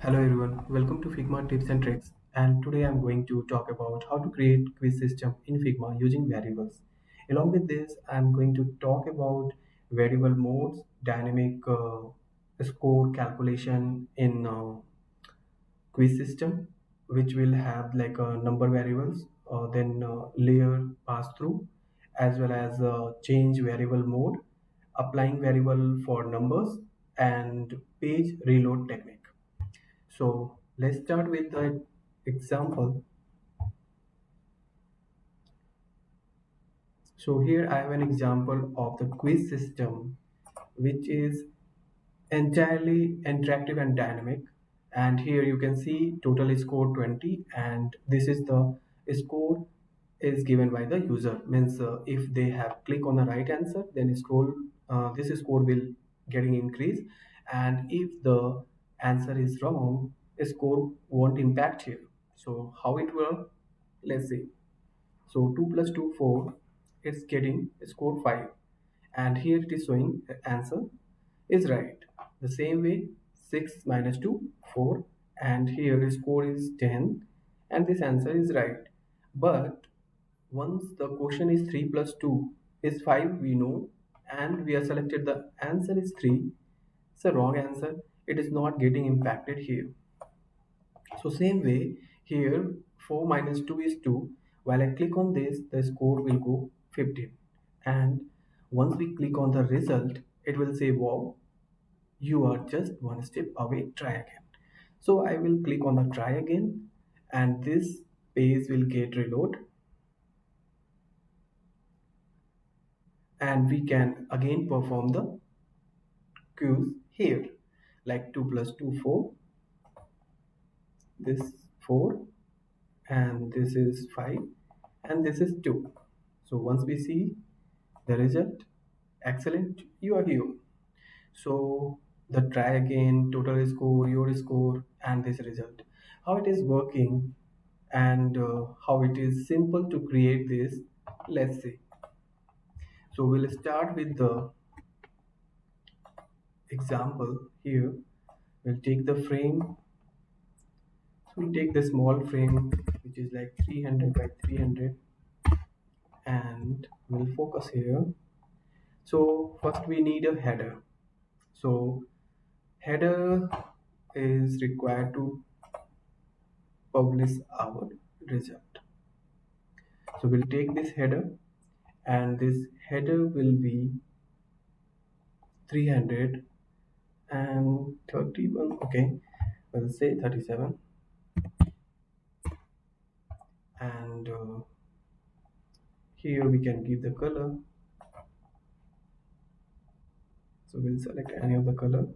Hello everyone, welcome to Figma tips and tricks, and today I'm going to talk about how to create quiz system in Figma using variables. Along with this, I'm going to talk about variable modes, dynamic score calculation in quiz system, which will have like number variables, then layer pass through, as well as change variable mode, applying variable for numbers, and page reload technique. So let's start with the example. So here I have an example of the quiz system, which is entirely interactive and dynamic. And here you can see total score 20, and this is the score is given by the user. Means if they have click on the right answer, then scroll this score will getting increased, and if the answer is wrong, score won't impact here. So how it work? Let's see. So 2 plus 2 4, it's getting score 5, and here it is showing the answer is right. The same way 6 minus 2 4, and here the score is 10, and this answer is right. But once the question is 3 plus 2 is 5, we know, and we have selected the answer is 3, it's a wrong answer, it is not getting impacted here. So same way here 4 minus 2 is 2. While I click on this, the score will go 15. And once we click on the result, it will say, wow, you are just one step away, try again. So I will click on the try again, and this page will get reload, and we can again perform the quiz here. Like 2 plus 2 4, this 4, and this is 5, and this is 2. So once we see the result, excellent, you are here. So the try again, total score, your score, and this result, how it is working, and how it is simple to create this, let's see. So we'll start with the example. Here we'll take the frame. So we'll take the small frame, which is like 300 by 300, and we'll focus here. So first we need a header. So header is required to publish our result. So we'll take this header, and this header will be 331. Okay, we'll say 37, and here we can give the color. So we'll select any of the color,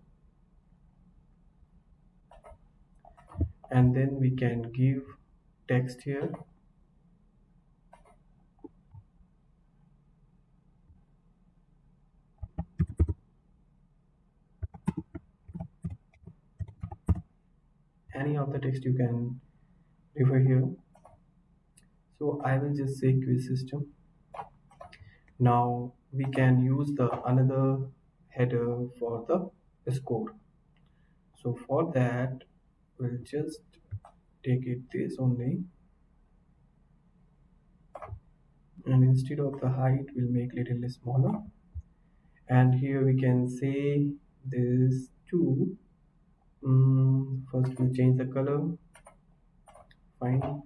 and then we can give text here. Any of the text you can refer here. So I will just say quiz system. Now we can use the another header for the score. So for that, we'll just take it this only, and instead of the height, we'll make little smaller. And here we can say this two. First we'll change the color, fine,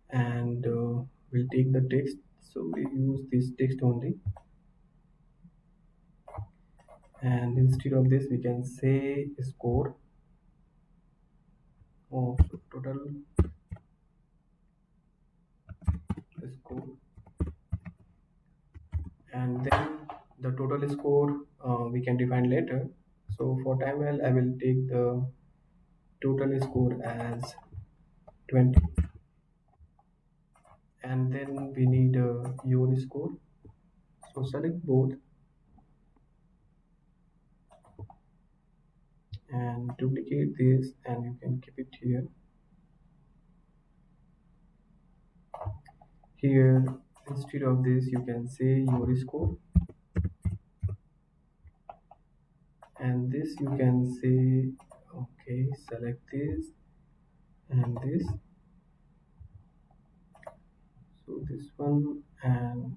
and we'll take the text. So we use this text only, and instead of this, we can say score. Oh, so total score, and then the total score we can define later. So for time well, I will take the total score as 20, and then we need your score. So select both and duplicate this, and you can keep it here. Here instead of this, you can say your score, and this you can say, Okay, select this and this. So this one and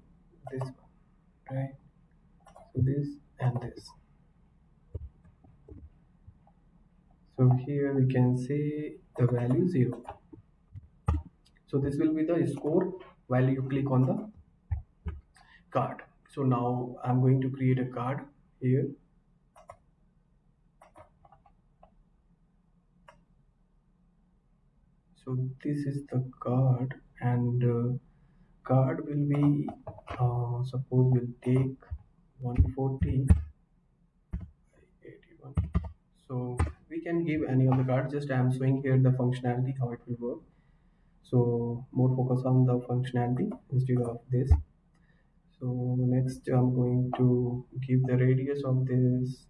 this one, right? So this and this. So here we can say the value 0. So this will be the score while you click on the card. So now I'm going to create a card here. So this is the card, and card will be suppose we'll take 140 81. So we can give any of the cards. Just I am showing here the functionality how it will work. So more focus on the functionality instead of this. So next I'm going to give the radius of this.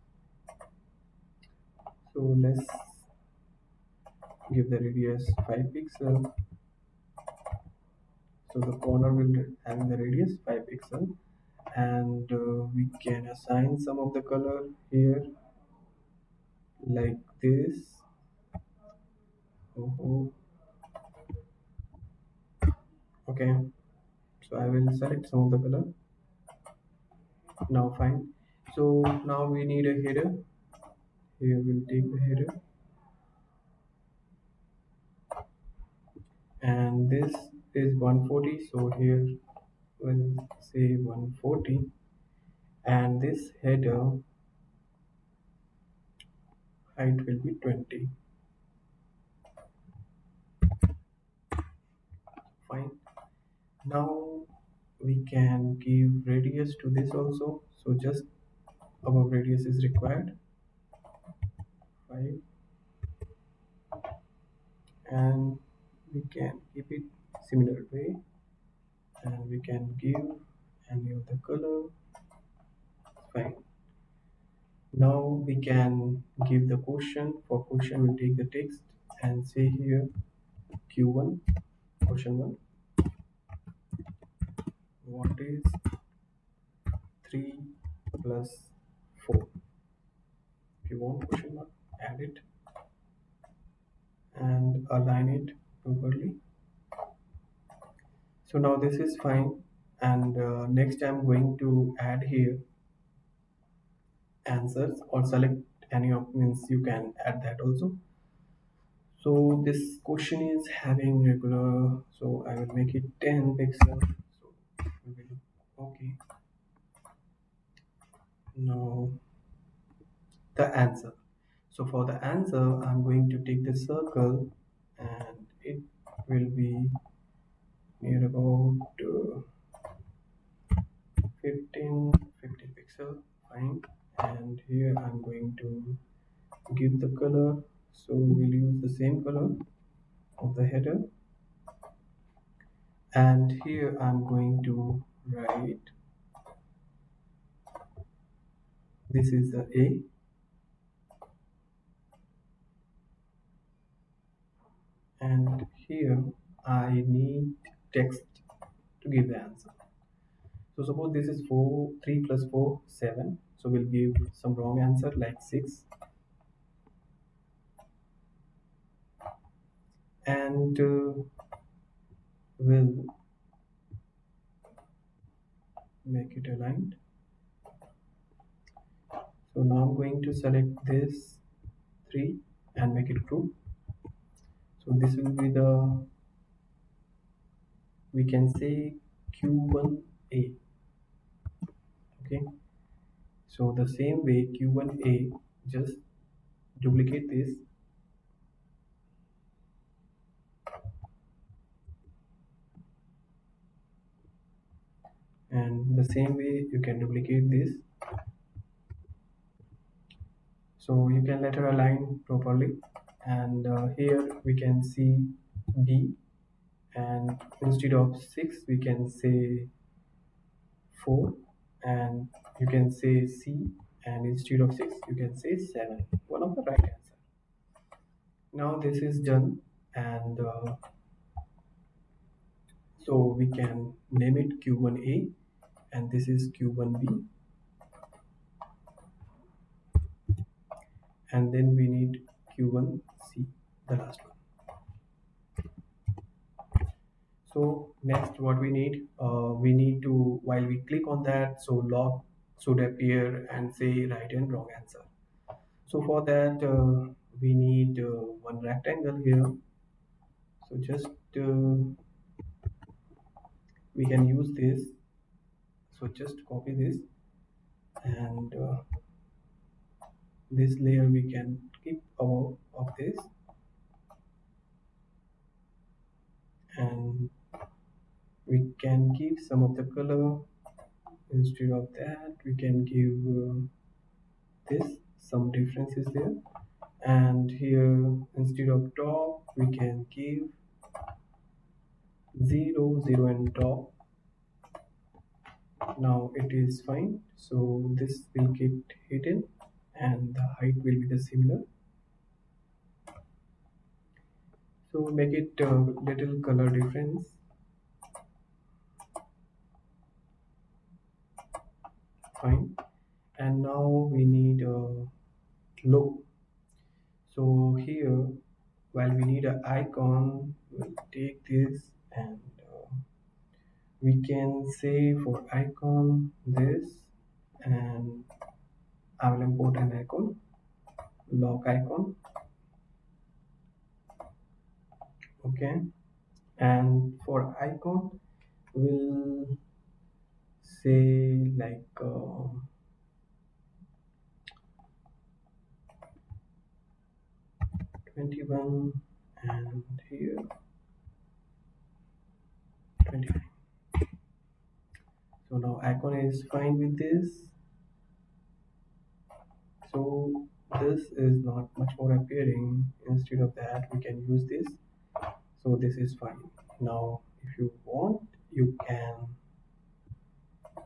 So let's give the radius 5 pixel. So the corner will have the radius 5 pixel, and we can assign some of the color here like this. Oh, okay. So I will select some of the color. Now fine. So now we need a header. Here we'll take the header, and this is 140. So here we'll say 140, and this header height will be 20. Fine. Now we can give radius to this also. So just above radius is required 5, and we can keep it similar way, and we can give any of the color. Fine. Now we can give the question. For question we take the text and say here q1 question 1, what is 3 plus 4? If you want question mark, add it and align it properly. So now this is fine, and next I'm going to add here answers, or select any of, means you can add that also. So this question is having regular, so I will make it 10 pixel. So we will, okay. Now the answer. So for the answer I'm going to take the circle, and it will be near about 15 pixel. Fine. And here I'm going to give the color, so we'll use the same color of the header, and here I'm going to write this is the A, and here I need text to give the answer. So suppose this is 3 plus 4 7, so we'll give some wrong answer like 6, and we'll make it aligned. So now I'm going to select this 3 and make it true. So this will be the, we can say q1a. Okay, so the same way q1a, just duplicate this, and the same way you can duplicate this, so you can let her align properly. And here we can see B, and instead of 6 we can say 4, and you can say C, and instead of 6 you can say 7, one of the right answer. Now this is done, and so we can name it q1a, and this is q1b, and then we need Q1C, the last one. So next what we need to, while we click on that, so log should appear and say right and wrong answer. So for that we need one rectangle here. So just we can use this. So just copy this, and this layer we can keep above of this, and we can give some of the color. Instead of that we can give this, some difference is there. And here instead of top we can give 0 0 and top. Now it is fine, so this will get hidden and the height will be the similar. So make it little color difference. Fine. And now we need a logo. So here, while we need an icon, we'll take this, and we can say for icon this, and I will import an icon, lock icon. Okay. And for icon we'll say like 21, and here 25. So now icon is fine with this. So this is not much more appearing. Instead of that we can use this. So this is fine. Now if you want, you can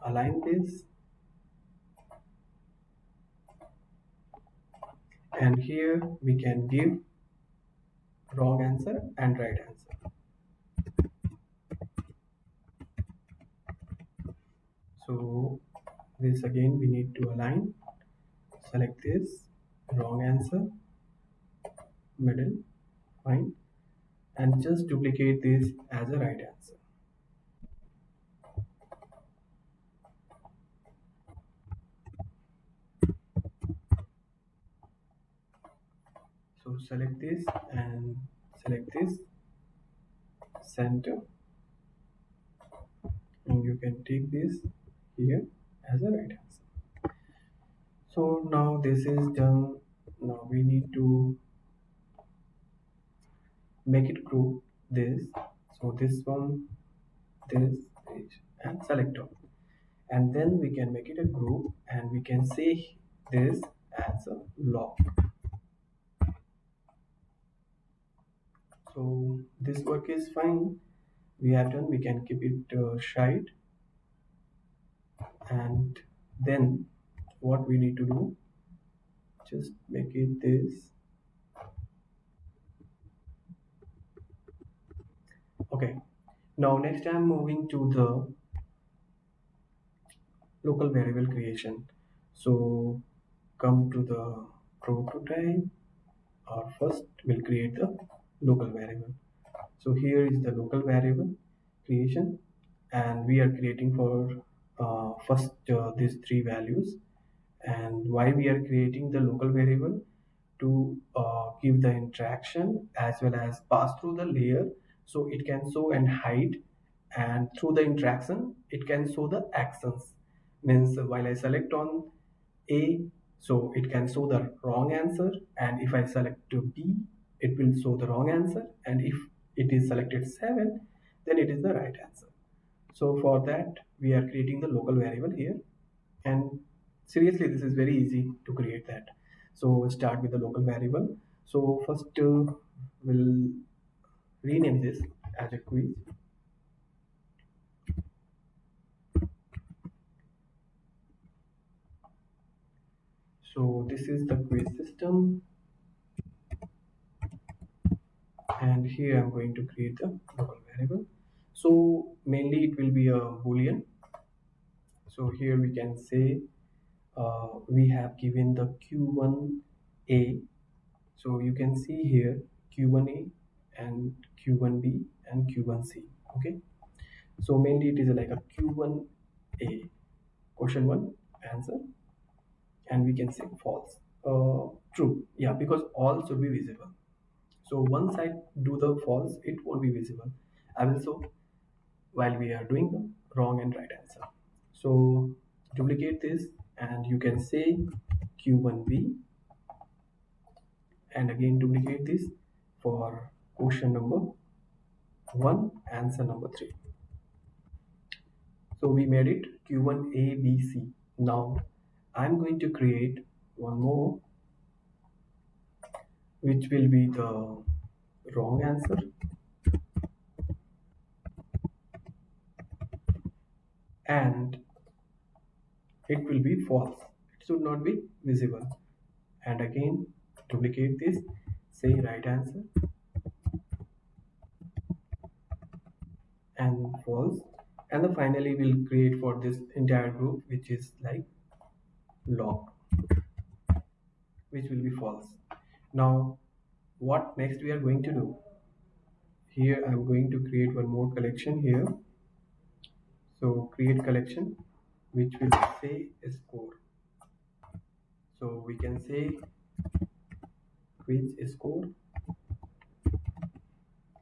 align this, and here we can give wrong answer and right answer. So this again we need to align. Select this, wrong answer, middle, fine, and just duplicate this as a right answer. So select this and select this, center, and you can take this here as a right answer. So now this is done. Now we need to make it group this. So this one, this, and select all, and then we can make it a group, and we can say this as a log. So this work is fine, we have done. We can keep it shade, and then what we need to do, just make it this. Okay, now next I'm moving to the local variable creation. So come to the prototype, or first we'll create the local variable. So here is the local variable creation, and we are creating for first these three values. And why we are creating the local variable, to give the interaction as well as pass through the layer, so it can show and hide, and through the interaction it can show the actions. Means while I select on A, so it can show the wrong answer, and if I select to B, it will show the wrong answer, and if it is selected 7, then it is the right answer. So for that we are creating the local variable here, and seriously this is very easy to create that. So we'll start with the local variable. So first we'll rename this as a quiz. So this is the quiz system, and here I'm going to create the local variable. So mainly it will be a boolean. So here we can say we have given the q1a, So you can see here Q1A and Q1B and Q1C. Okay, so mainly it is like a Q1A question one answer, and we can say false. True, yeah, because all should be visible. So once I do the false, it won't be visible. I will show while we are doing the wrong and right answer. So duplicate this, and you can say Q1B, and again duplicate this for question number 1, answer number 3. So we made it Q1ABC. Now I'm going to create one more, which will be the wrong answer, and it will be false. It should not be visible. And again duplicate this, say right answer and false. And then finally we'll create for this entire group, which is like log, which will be false. Now what next we are going to do, here I'm going to create one more collection here. So create collection, which will say score. So we can say quiz score,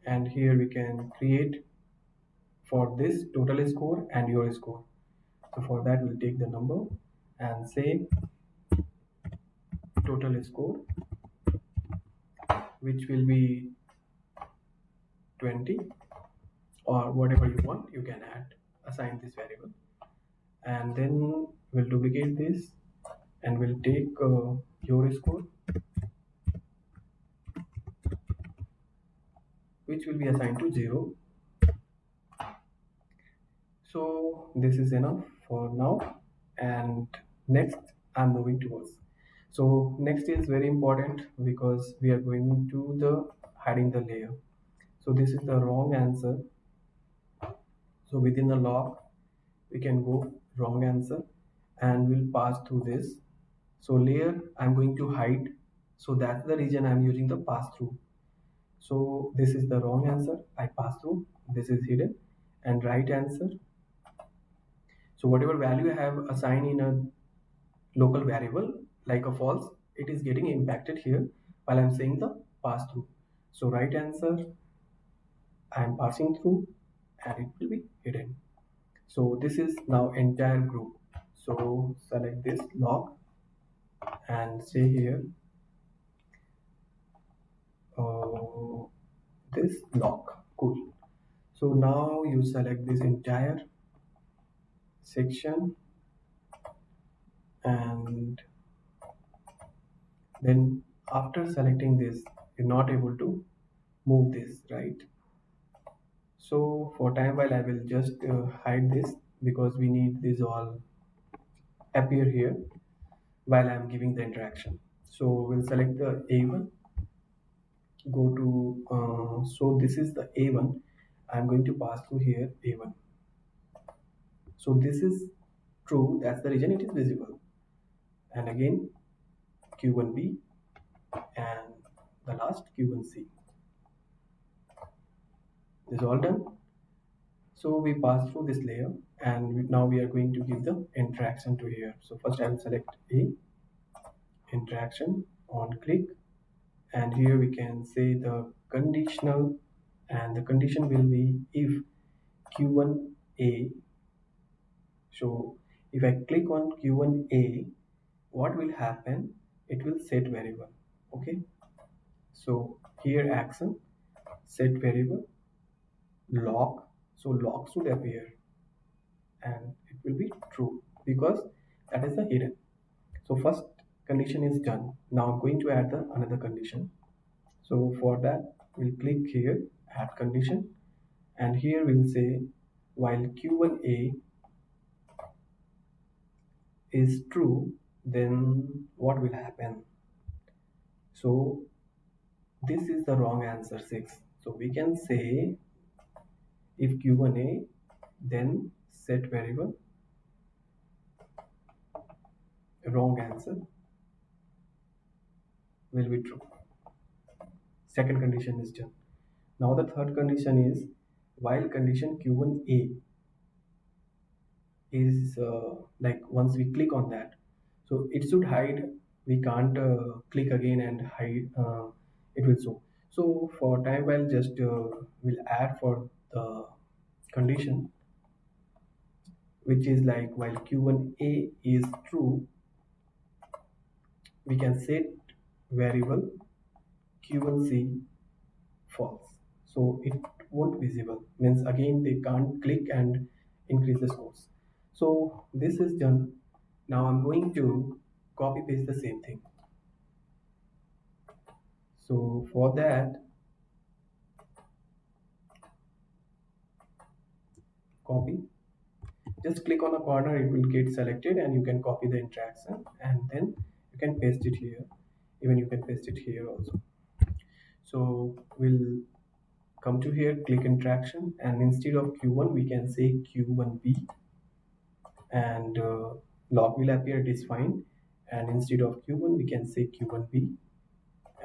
and here we can create for this total score and your score. So for that we'll take the number and say total score, which will be 20, or whatever you want you can add, assign this variable. And then we'll duplicate this, and we'll take your score, which will be assigned to 0. So this is enough for now, and next I'm moving towards. So next is very important because we are going to the hiding the layer. So this is the wrong answer. So within the log we can go wrong answer, and we'll pass through this. So layer I'm going to hide, so that's the reason I'm using the pass through. So this is the wrong answer, I pass through, this is hidden. And right answer, so whatever value I have assigned in a local variable like a false, it is getting impacted here while I'm saying the pass through. So right answer I am passing through, and it will be hidden. So this is now entire group. So select this log and say here uh, this log. Cool. So now you select this entire section, and then after selecting this you're not able to move this, right? So for time while I will just hide this, because we need this all appear here while I'm giving the interaction. So we'll select the A1, go to so this is the A1, I'm going to pass through here A1. So this is true, that's the reason it is visible. And again Q1B, and the last Q1C. This is all done. So we pass through this layer, and now we are going to give the interaction to here. So first I will select A, interaction, on click, and here we can say the conditional, and the condition will be if Q1A. So if I click on Q1A, what will happen? It will set variable. Okay. So here action, set variable, log. So log should appear, and it will be true because that is the hidden. So first condition is done. Now I'm going to add the another condition. So for that we'll click here, add condition, and here we'll say while Q1A is true, then what will happen? So this is the wrong answer, 6. So we can say if Q1A, then set variable, wrong answer will be true. Second condition is done. Now the third condition is while condition q1a is like once we click on that, so it should hide. We can't click again and hide. It will show. So for time while just will add for the condition which is like while q1a is true, we can set variable q1c false, so it won't visible, means again they can't click and increase the scores. So this is done. Now I'm going to copy paste the same thing. So for that, copy, just click on a corner, it will get selected and you can copy the interaction and then you can paste it here. Even you can paste it here also. So we'll come to here, click interaction, and instead of q1 we can say q1b, and log will appear, it is fine. And instead of q1 we can say q1b,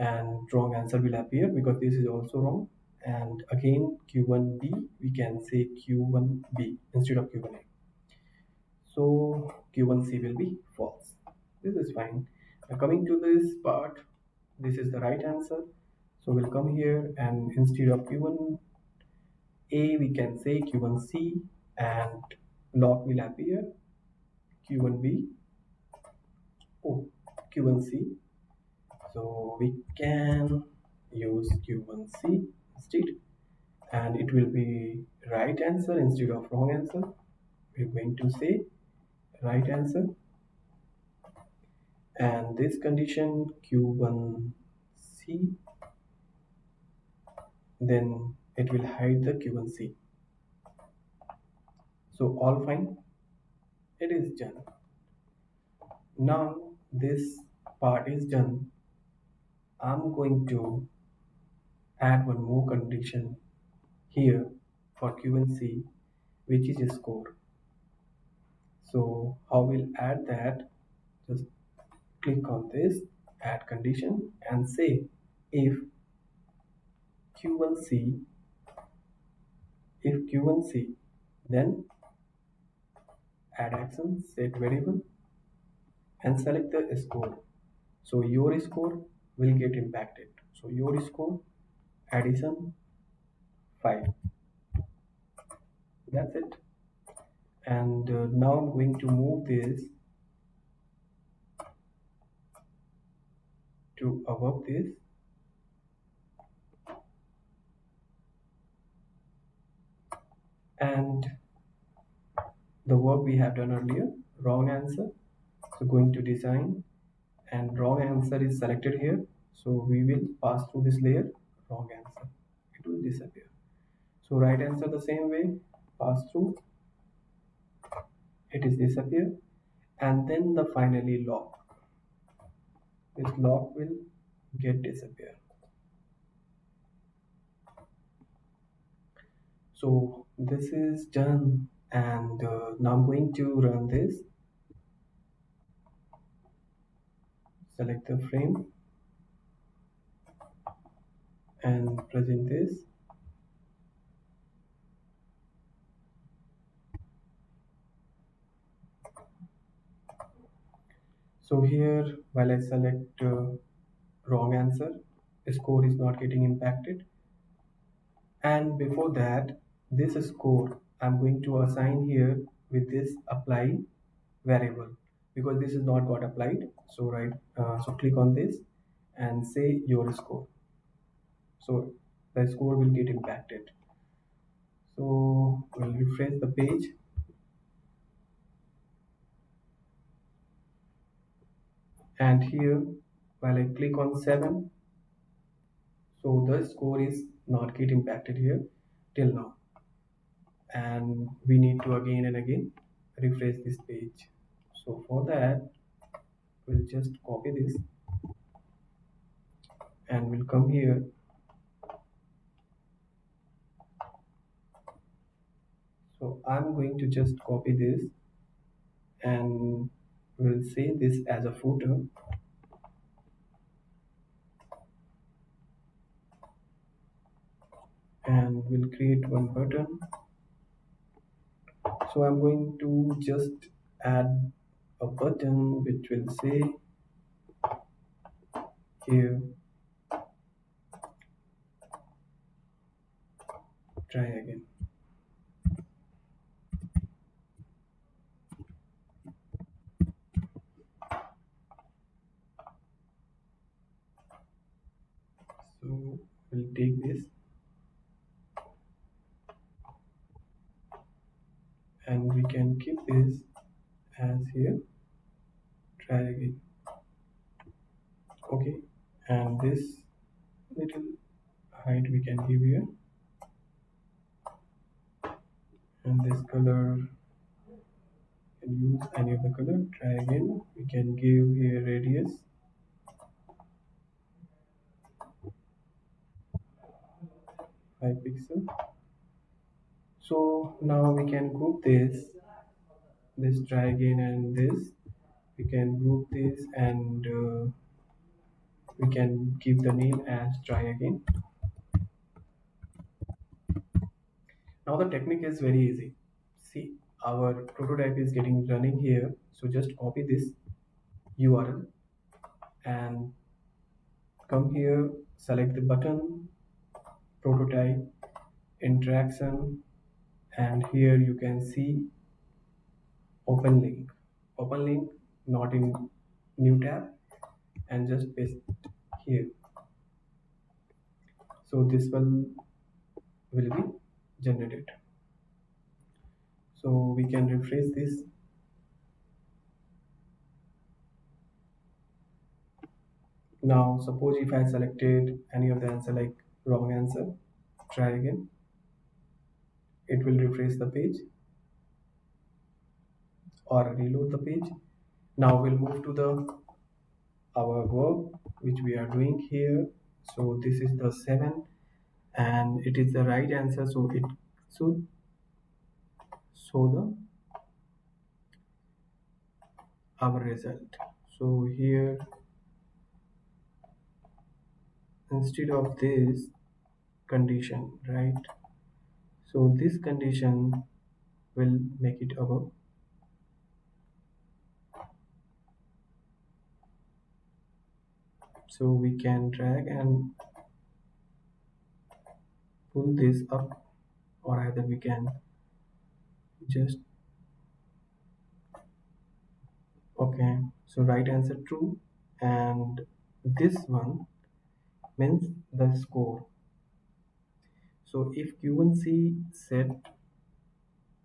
and wrong answer will appear because this is also wrong. And again q1b we can say q1b instead of q1a, so q1c will be false. This is fine. Now coming to this part, this is the right answer. So we'll come here and instead of q1a we can say q1c, and log will appear q1b, oh, q1c. So we can use q1c instead, and it will be right answer instead of wrong answer. We're going to say right answer, and this condition q1c, then it will hide the q1c. So all fine, it is done. Now this part is done. I'm going to add one more condition here for q1c, which is a score. So how we'll add that, just click on this add condition and say if q1c, if q1c, then add action, set variable, and select the score. So your score will get impacted. So your score addition 5. That's it. And now I'm going to move this to above this, and the work we have done earlier, wrong answer. So going to design, and wrong answer is selected here. So we will pass through this layer, wrong answer, it will disappear. So right answer the same way, pass through, it is disappear. And then the finally log, this log will get disappear. So this is done, and now I'm going to run this, select the frame and present this. So here while I select wrong answer, score is not getting impacted. And before that, this score I'm going to assign here with this apply variable, because this is not got applied. So so click on this and say your score, so the score will get impacted. So we'll refresh the page, and here while I click on 7, so the score is not get impacted here till now, and we need to again and again refresh this page. So for that, we'll just copy this and we'll come here. So I'm going to just copy this and we'll say this as a footer, and we'll create one button. So I'm going to just add a button which will say here, try again. So we'll take this and we can keep this as here, try again. Okay, and this little height we can give here, and this color, can use any of the color, try again. We can give here radius 5 pixel. So now we can group this try again, and this we can group this, and we can give the name as try again. Now the technique is very easy. See, our prototype is getting running here, so just copy this URL and come here, select the button, prototype, interaction, and here you can see open link. Open link, not in new tab, and just paste here. So this will be generated. So we can refresh this. Now suppose if I selected any of the answer like wrong answer, try again. It will refresh the page or reload the page. Now we'll move to the our work which we are doing here. So this is the 7 and it is the right answer, so it should show the our result. So here instead of this condition, right, so this condition will make it above. So we can drag and pull this up, or either we can just, okay, so right answer true, and this one means the score. So if q1c set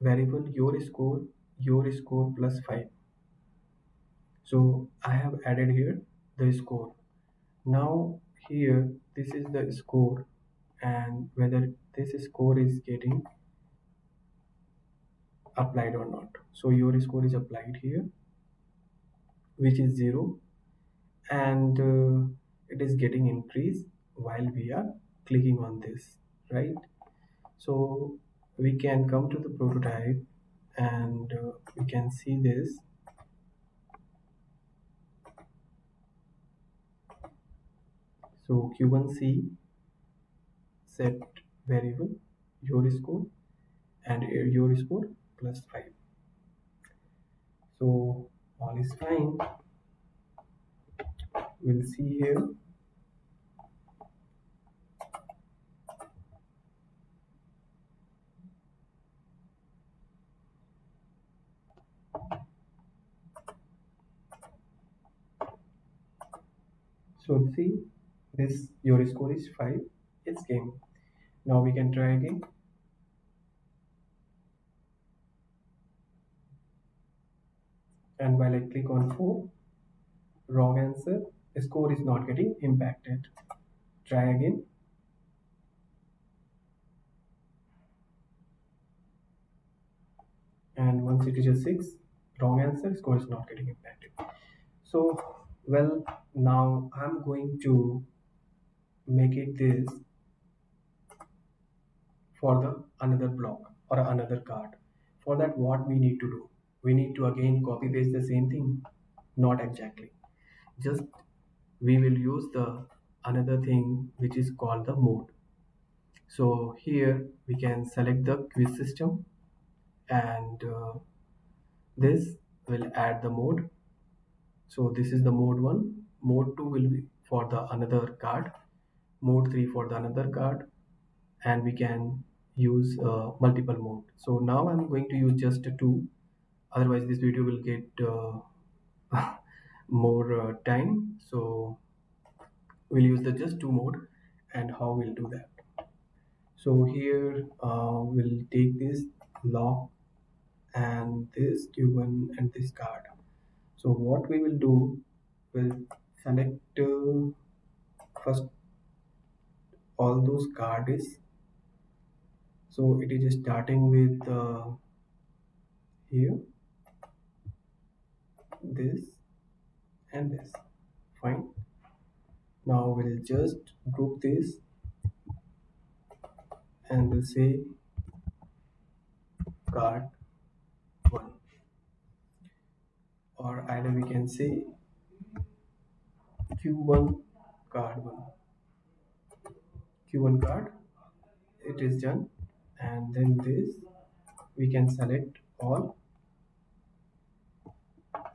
variable your score plus 5, so I have added here the score. Now here this is the score, and whether this score is getting applied or not. So your score is applied here, which is 0, and it is getting increased while we are clicking on this, right? So we can come to the prototype, and we can see this. So q1c set variable your score and your score plus 5. So all is fine. We'll see here. So see, this your score is 5. It's game. Now we can try again. And while I click on 4, wrong answer, score is not getting impacted. Try again. And once it is a 6, wrong answer, score is not getting impacted. So, well, now I'm going to make it this for the another block or another card. For that, what we need to do? We need to again copy paste the same thing. Not exactly. Just we will use the another thing which is called the mode. So here we can select the quiz system, and this will add the mode. So this is the mode 1. Mode 2 will be for the another card, mode 3 for the another card, and we can use multiple mode. So now I'm going to use just two, otherwise this video will get more time. So we'll use the just two mode, and how we'll do that. So here we'll take this lock and this q1 and this card. So what we will do, we'll select first all those cards. So it is starting with here, this and this. Fine. Now we'll just group this, and we'll say card 1, or either we can say q1 card 1, q1 card. It is done. And then this we can select all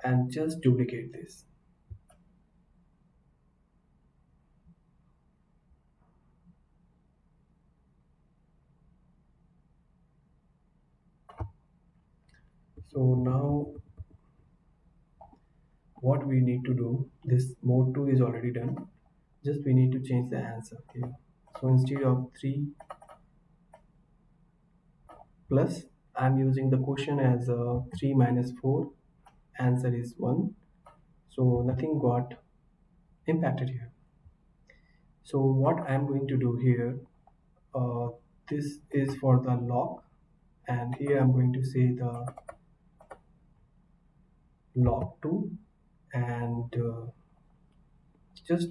and just duplicate this. So now what we need to do, this mode 2 is already done, just we need to change the answer here. So instead of 3 plus, I'm using the question as 3 minus 4, answer is 1. So nothing got impacted here. So what I'm going to do here, uh, this is for the log, and here I'm going to say the log 2, and just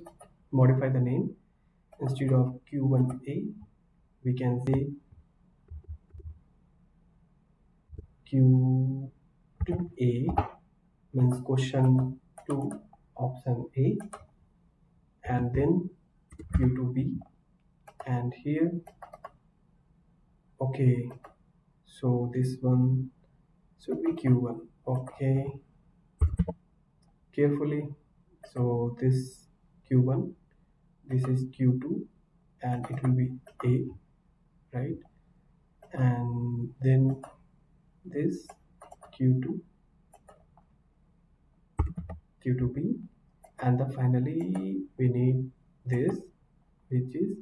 modify the name. Instead of q1a, we can say q2a, means question 2 option A, and then q2b, and here okay, so this one should be q1. Okay, carefully. So this q1, this is q2, and it will be A, right? And then this q2, q2b, and the finally we need this, which is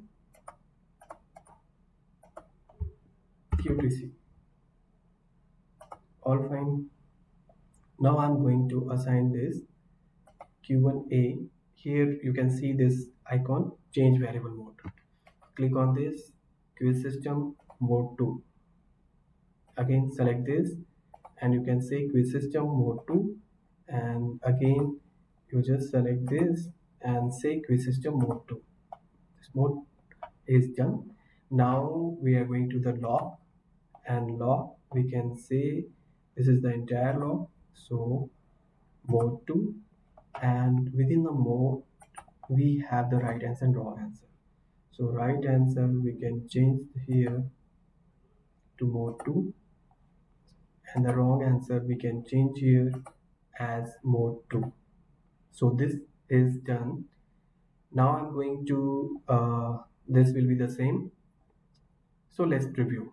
q2c. All fine. Now I'm going to assign this q1a. Here you can see this icon, change variable mode. Click on this, quiz system mode 2. Again select this, and you can say quiz system mode 2, and again you just select this and say quiz system mode 2. This mode is done. Now we are going to the log, and log we can say this is the entire log. So mode 2, and within the mode we have the right answer and wrong answer. So right answer we can change here to mode 2, and the wrong answer we can change here as mode 2. So this is done. Now I'm going to this will be the same. So let's preview.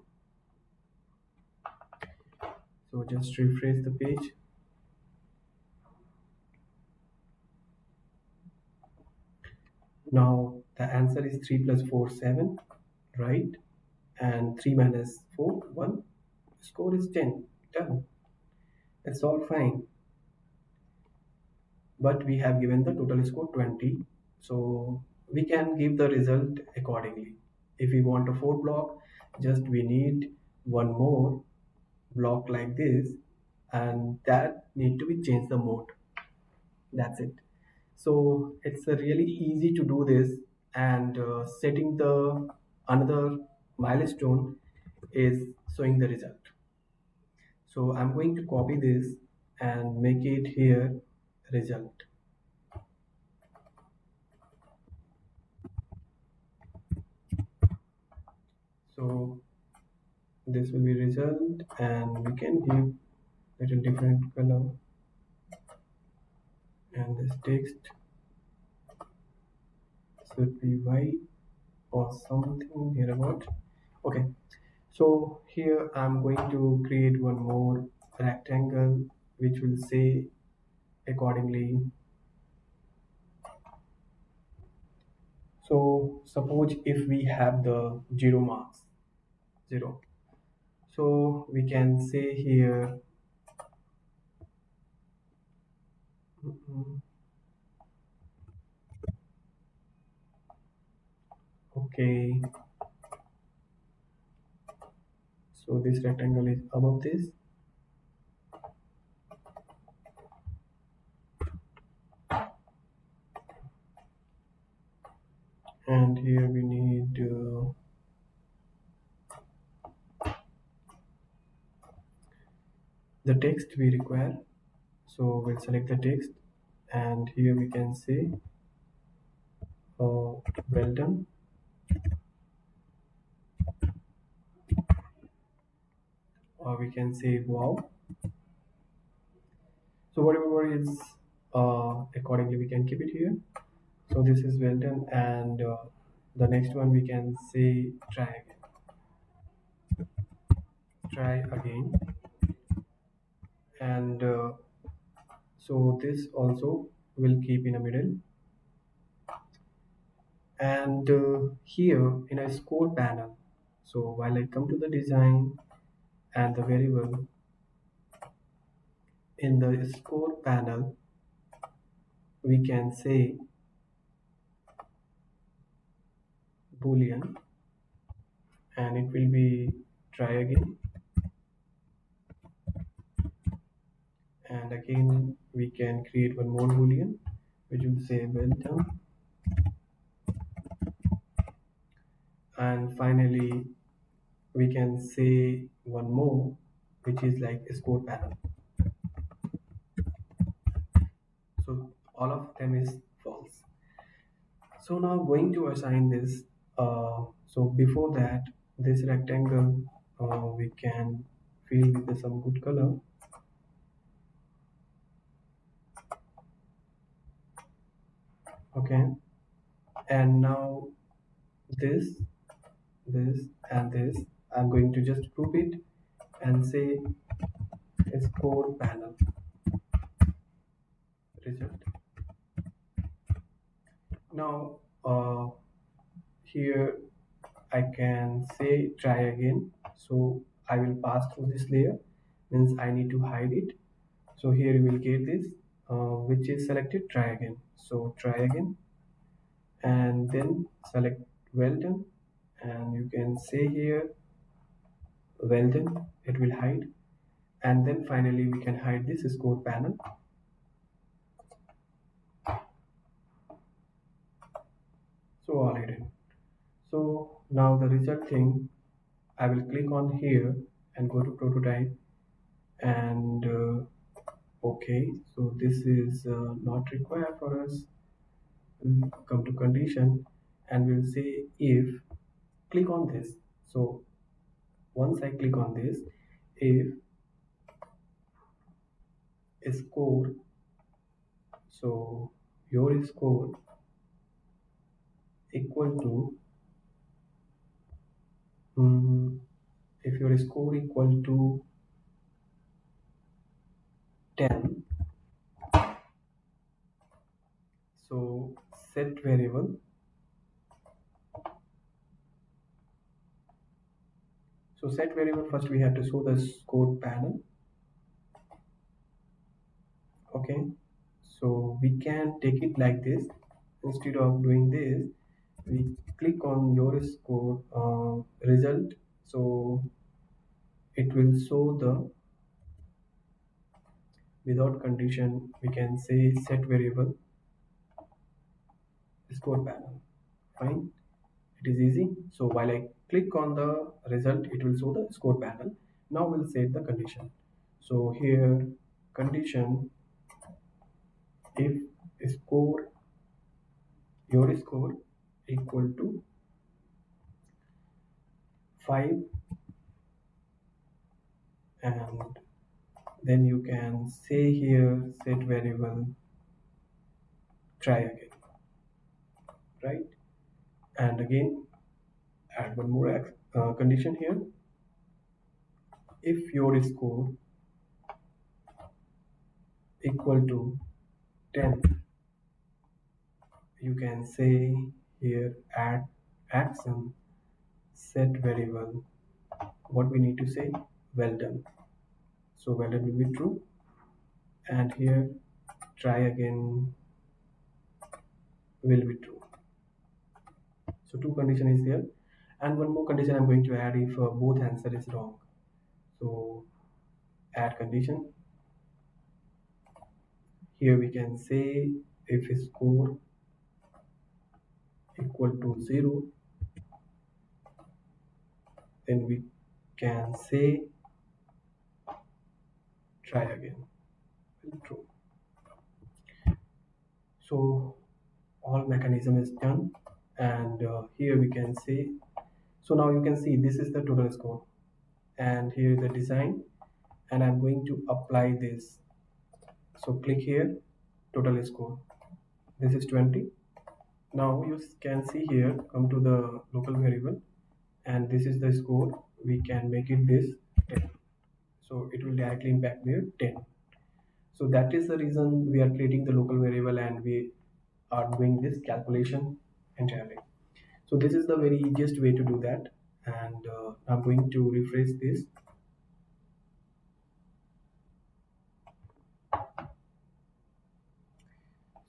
So just refresh the page. Now the answer is 3 plus 4 7, right? And 3 minus 4 1. Score is 10. Done. It's all fine. But we have given the total score 20. So we can give the result accordingly. If we want a 4 block, just we need one more block like this, and that need to be changed the mode. That's it. So it's really easy to do this, and setting the another milestone is showing the result. So I'm going to copy this and make it here result. So this will be result, and we can give little different color, and this text should be white or something here about. Okay, so here I'm going to create one more rectangle which will say accordingly. So suppose if we have the 0 marks, 0, so we can say here, mm, okay, so this rectangle is above this, and here we need the text we require. So we'll select the text, and here we can say well done, or we can say wow. So whatever is accordingly we can keep it here. So this is well done, and the next one we can say try again, and so this also will keep in the middle. And here in a score panel, so while I come to the design and the variable, in the score panel we can say boolean, and it will be try again, and again we can create one more boolean which will say well done, and finally we can say one more which is like a score panel. So all of them is false. So now going to assign this, so before that, this rectangle we can fill with some good color. Okay, and now this, this, and this, I'm going to just group it and say score panel result. Now here I can say try again. So I will pass through this layer, means I need to hide it. So here you will get this which is selected try again. So try again, and then select well done, and you can say here well done, it will hide, and then finally we can hide this score panel. So all hidden. So now the result thing, I will click on here and go to prototype, and okay, so this is not required for us. We'll come to condition, and we'll say if, click on this. So once I click on this, if score, so your score equal to, if your score equal to 10, so set variable, so set variable, first we have to show the score panel. Okay, so we can take it like this. Instead of doing this, we click on your score result, so it will show the without condition. We can say set variable score panel. Fine, it is easy. So while I click on the result, it will show the score panel. Now we'll set the condition. So here condition, if score, your score equal to 5, and then you can say here set variable try again, right? And again add one more condition here. If your score equal to 10, you can say here add action set variable, what we need to say, well done. So well done will be true, and here try again will be true. So two condition is there, and one more condition I'm going to add if both answer is wrong. So add condition. Here we can say if score equal to 0, then we can say try again. True. So all mechanism is done, and here we can say, so now you can see this is the total score, and here is the design, and I'm going to apply this. So click here, total score, this is 20. Now you can see here, come to the local variable, and this is the score. We can make it this 10, so it will directly impact there 10. So that is the reason we are creating the local variable and we are doing this calculation entirely. So this is the very easiest way to do that, and I'm going to refresh this.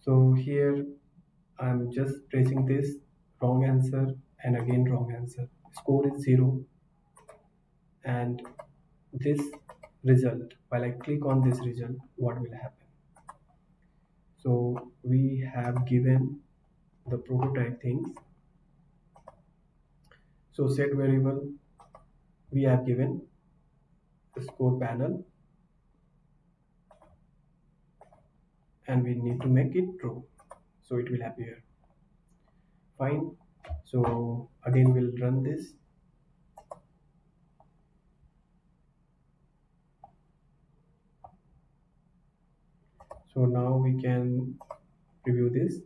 So here I'm just pressing this wrong answer and again wrong answer. Score is 0, and this result, while I click on this result, what will happen? So we have given the prototype things. So set variable, we have given the score panel, and we need to make it true, so it will appear fine. So again we'll run this. So now we can review this,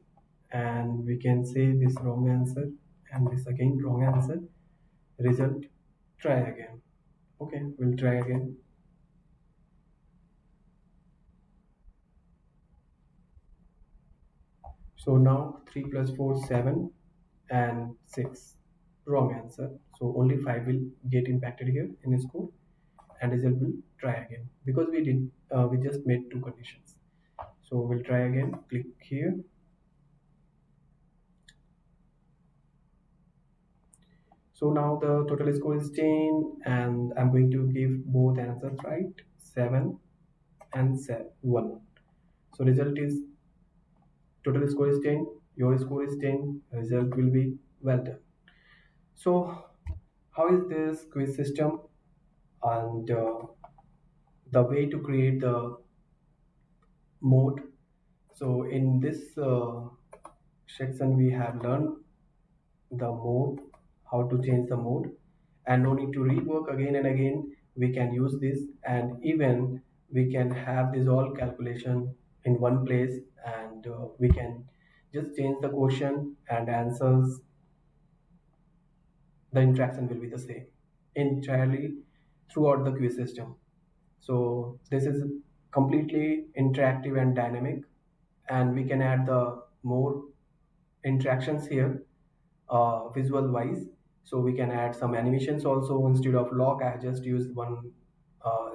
and we can say this wrong answer and this again wrong answer, result try again. Okay, we'll try again. So now 3 plus 4 7 and 6, wrong answer, so only 5 will get impacted here in score, and result will try again because we just made two conditions. So we'll try again, click here. So now the total score is 10, and I'm going to give both answers right, 7 and 1. So result is total score is 10, your score is 10, result will be well done. So how is this quiz system, and the way to create the mode? So in this section we have learned the mode, how to change the mode, and no need to rework again and again. We can use this, and even we can have this all calculation in one place, and we can just change the question and answers. The interaction will be the same entirely throughout the quiz system. So this is completely interactive and dynamic, and we can add the more interactions here visual wise. So we can add some animations also. Instead of lock, I just used one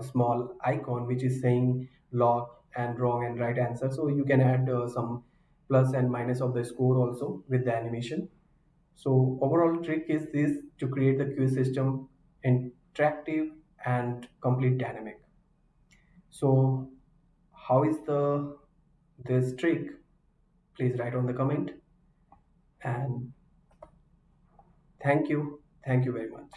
small icon which is saying lock and wrong and right answer. So you can add some plus and minus of the score also with the animation. So overall trick is this, to create the quiz system interactive and complete dynamic. So how is the this trick? Please write on the comment, and thank you very much.